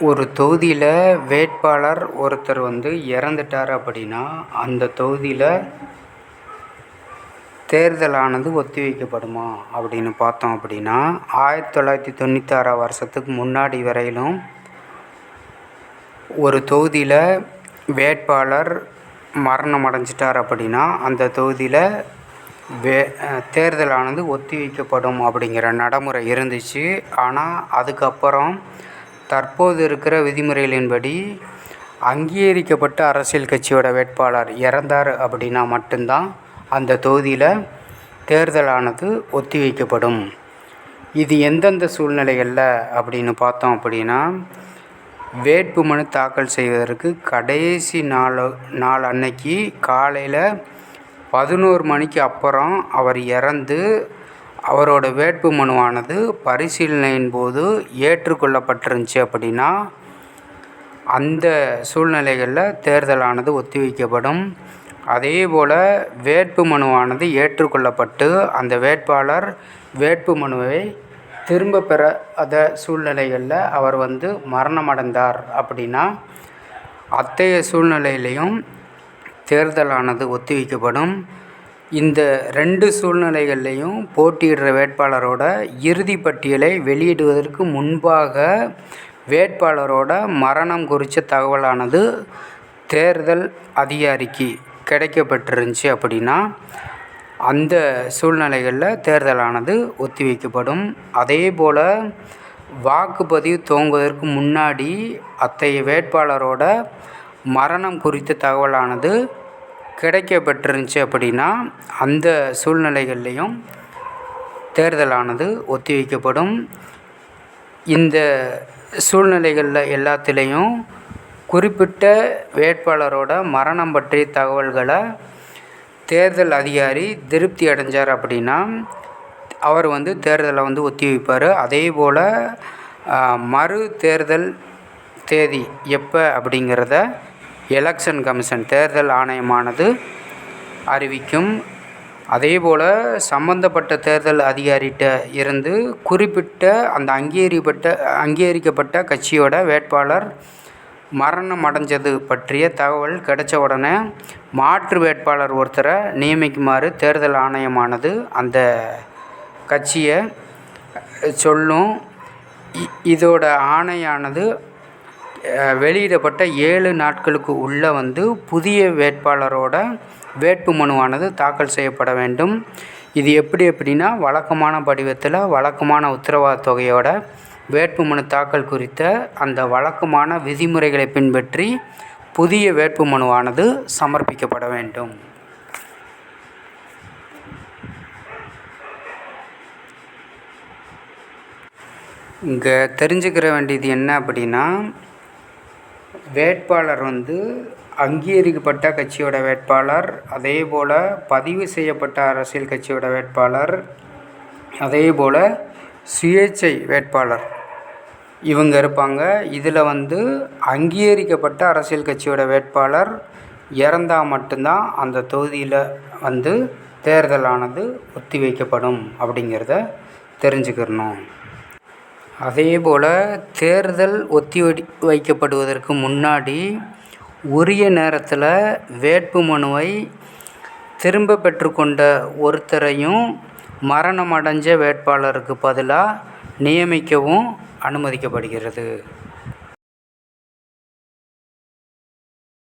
ஒரு தொகுதியில் வேட்பாளர் ஒருத்தர் இறந்துட்டார் அப்படின்னா அந்த தொகுதியில் தேர்தலானது ஒத்தி வைக்கப்படுமா அப்படின்னு பார்த்தோம் அப்படின்னா 1996 வருஷத்துக்கு முன்னாடி வரையிலும் ஒரு தொகுதியில் வேட்பாளர் மரணம் அடைஞ்சிட்டார் அப்படின்னா அந்த தொகுதியில் தேர்தலானது ஒத்தி வைக்கப்படும் அப்படிங்கிற நடைமுறை இருந்துச்சு. ஆனால் அதுக்கப்புறம் தற்போது இருக்கிற விதிமுறைகளின்படி அங்கீகரிக்கப்பட்ட அரசியல் கட்சியோட வேட்பாளர் இறந்தார் அப்படின்னா மட்டும்தான் அந்த தொகுதியில் தேர்தலானது ஒத்தி வைக்கப்படும். இது எந்தெந்த சூழ்நிலைகளில் அப்படின்னு பார்த்தோம் அப்படின்னா, வேட்புமனு தாக்கல் செய்வதற்கு கடைசி நாள் அன்னைக்கு காலையில் 11 மணிக்கு அப்புறம் அவர் இறந்து அவரோட வேட்புமனுவானது பரிசீலனையின் போது ஏற்றுக்கொள்ளப்பட்டிருந்துச்சு அப்படின்னா அந்த சூழ்நிலைகளில் தேர்தலானது ஒத்தி வைக்கப்படும். அதேபோல் வேட்புமனுவானது ஏற்றுக்கொள்ளப்பட்டு அந்த வேட்பாளர் வேட்புமனுவை திரும்ப பெறாத சூழ்நிலைகளில் அவர் மரணமடைந்தார் அப்படின்னா அத்தகைய சூழ்நிலையிலையும் தேர்தலானது ஒத்தி வைக்கப்படும். இந்த 2 சூழ்நிலைகள்லையும் போட்டியிடுற வேட்பாளரோட இறுதி பட்டியலை வெளியிடுவதற்கு முன்பாக வேட்பாளரோட மரணம் குறித்த தகவலானது தேர்தல் அதிகாரிக்கு கிடைக்கப்பட்டிருந்துச்சு அப்படின்னா அந்த சூழ்நிலைகளில் தேர்தலானது ஒத்தி வைக்கப்படும். அதேபோல் வாக்குப்பதிவு துவங்குவதற்கு முன்னாடி அத்தகைய வேட்பாளரோட மரணம் குறித்த தகவலானது கிடைக்கப்பட்டிருந்துச்சு அப்படின்னா அந்த சூழ்நிலைகள்லையும் தேர்தலானது ஒத்தி வைக்கப்படும். இந்த சூழ்நிலைகளில் எல்லாத்துலேயும் குறிப்பிட்ட வேட்பாளரோட மரணம் பற்றிய தகவல்களை தேர்தல் அதிகாரி திருப்தி அடைஞ்சார் அப்படின்னா அவர் தேர்தலை ஒத்தி வைப்பார். அதேபோல் மறு தேர்தல் தேதி எப்போ அப்படிங்கிறத எலெக்ஷன் கமிஷன் தேர்தல் ஆணையமானது அறிவிக்கும். அதேபோல் சம்பந்தப்பட்ட தேர்தல் அதிகாரிகிட்ட இருந்து குறிப்பிட்ட அந்த அங்கீகரிக்கப்பட்ட கட்சியோட வேட்பாளர் மரணம் அடைஞ்சது பற்றிய தகவல் கிடைச்ச உடனே மாற்று வேட்பாளர் ஒருத்தரை நியமிக்குமாறு தேர்தல் ஆணையமானது அந்த கட்சியை சொல்லும். இதோட ஆணையானது வெளியிடப்பட்ட 7 நாட்களுக்கு உள்ளே புதிய வேட்பாளரோட வேட்புமனுவானது தாக்கல் செய்யப்பட வேண்டும். இது எப்படின்னா வழக்கமான படிவத்தில் வழக்கமான உத்தரவாத தொகையோட வேட்புமனு தாக்கல் குறித்த அந்த வழக்கமான விதிமுறைகளை பின்பற்றி புதிய வேட்புமனுவானது சமர்ப்பிக்கப்பட வேண்டும். இங்கே தெரிஞ்சுக்கிற வேண்டியது என்ன அப்படின்னா, வேட்பாளர் அங்கீகரிக்கப்பட்ட கட்சியோட வேட்பாளர், அதேபோல் பதிவு செய்யப்பட்ட அரசியல் கட்சியோட வேட்பாளர், அதேபோல் சுயேட்சை வேட்பாளர் இவங்க இருப்பாங்க. இதில் அங்கீகரிக்கப்பட்ட அரசியல் கட்சியோட வேட்பாளர் இறந்தால் மட்டும்தான் அந்த தொகுதியில் தேர்தலானது ஒத்தி வைக்கப்படும் அப்படிங்கிறத தெரிஞ்சுக்கிறணும். அதேபோல் தேர்தல் ஒத்தி வைக்கப்படுவதற்கு முன்னாடி உரிய நேரத்தில் வேட்புமனுவை திரும்ப பெற்றுக்கொண்ட ஒருத்தரையும் மரணமடைஞ்ச வேட்பாளருக்கு பதிலாக நியமிக்கவும் அனுமதிக்கப்படுகிறது.